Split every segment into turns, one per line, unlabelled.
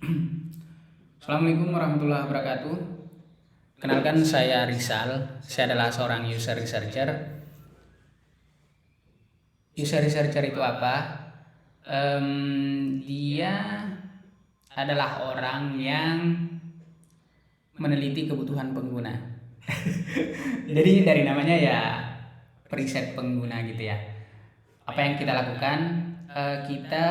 Assalamualaikum warahmatullahi wabarakatuh. Kenalkan, saya Rizal. Saya adalah seorang user researcher. User researcher itu apa? Dia adalah orang yang meneliti kebutuhan pengguna. Jadi dari namanya ya periset pengguna gitu ya. Apa yang kita lakukan? Kita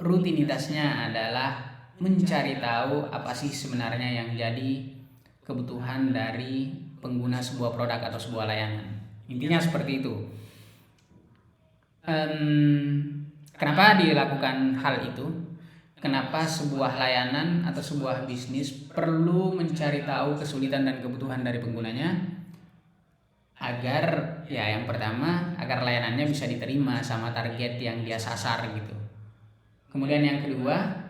rutinitasnya adalah mencari tahu apa sih sebenarnya yang jadi kebutuhan dari pengguna sebuah produk atau sebuah layanan. Intinya seperti itu. Kenapa dilakukan hal itu? Kenapa sebuah layanan atau sebuah bisnis perlu mencari tahu kesulitan dan kebutuhan dari penggunanya? Agar ya yang pertama, agar layanannya bisa diterima sama target yang dia sasar gitu. Kemudian yang kedua,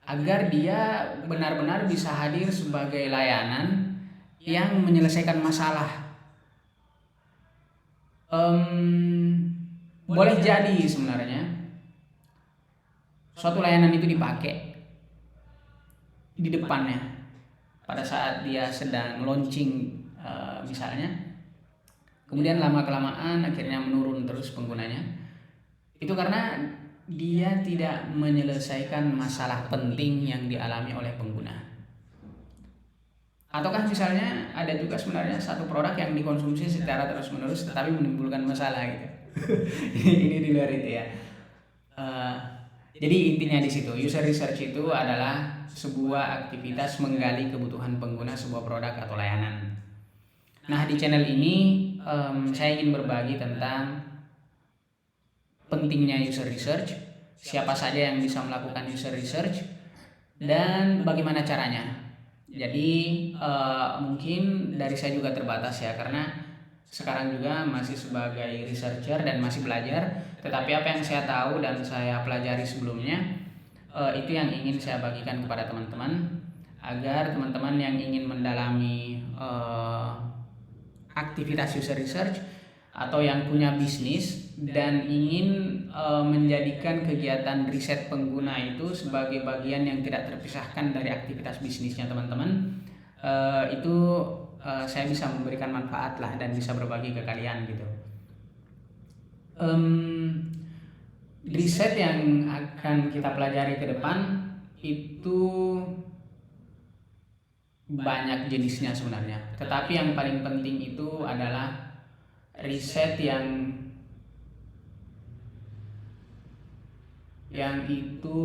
agar dia benar-benar bisa hadir sebagai layanan yang menyelesaikan masalah. Boleh jadi sebenarnya suatu layanan itu dipakai di depannya pada saat dia sedang launching misalnya, kemudian lama-kelamaan akhirnya menurun terus penggunanya. Itu karena dia tidak menyelesaikan masalah penting yang dialami oleh pengguna. Ataukah misalnya ada juga sebenarnya satu produk yang dikonsumsi secara terus-menerus tetapi menimbulkan masalah gitu. Ini di luar itu ya. Jadi intinya di situ, user research itu adalah sebuah aktivitas menggali kebutuhan pengguna sebuah produk atau layanan. Nah, di channel ini saya ingin berbagi tentang pentingnya user research, siapa saja yang bisa melakukan user research, dan bagaimana caranya. Jadi mungkin dari saya juga terbatas ya, karena sekarang juga masih sebagai researcher dan masih belajar. Tetapi apa yang saya tahu dan saya pelajari sebelumnya, itu yang ingin saya bagikan kepada teman-teman, agar teman-teman yang ingin mendalami aktivitas user research atau yang punya bisnis dan ingin menjadikan kegiatan riset pengguna itu sebagai bagian yang tidak terpisahkan dari aktivitas bisnisnya teman-teman, itu saya bisa memberikan manfaat lah dan bisa berbagi ke kalian gitu. Riset yang akan kita pelajari ke depan itu banyak jenisnya sebenarnya, tetapi yang paling penting itu adalah riset yang itu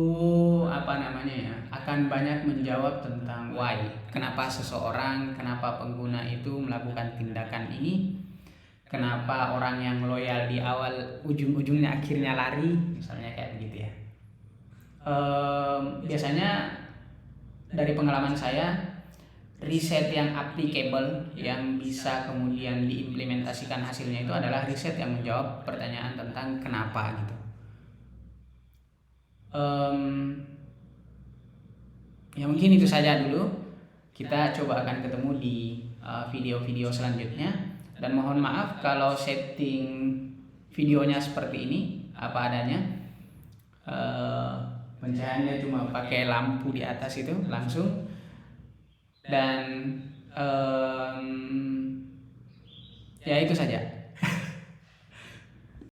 akan banyak menjawab tentang why, kenapa seseorang, kenapa pengguna itu melakukan tindakan ini, kenapa orang yang loyal di awal ujung-ujungnya akhirnya lari, misalnya kayak begitu ya. Biasanya dari pengalaman saya, riset yang applicable, yang bisa kemudian diimplementasikan hasilnya itu adalah riset yang menjawab pertanyaan tentang kenapa gitu. Ya mungkin itu saja dulu. Kita coba akan ketemu di video-video selanjutnya. Dan mohon maaf kalau setting videonya seperti ini, apa adanya. Pencahayaannya cuma pakai lampu di atas itu langsung. Dan ya itu saja.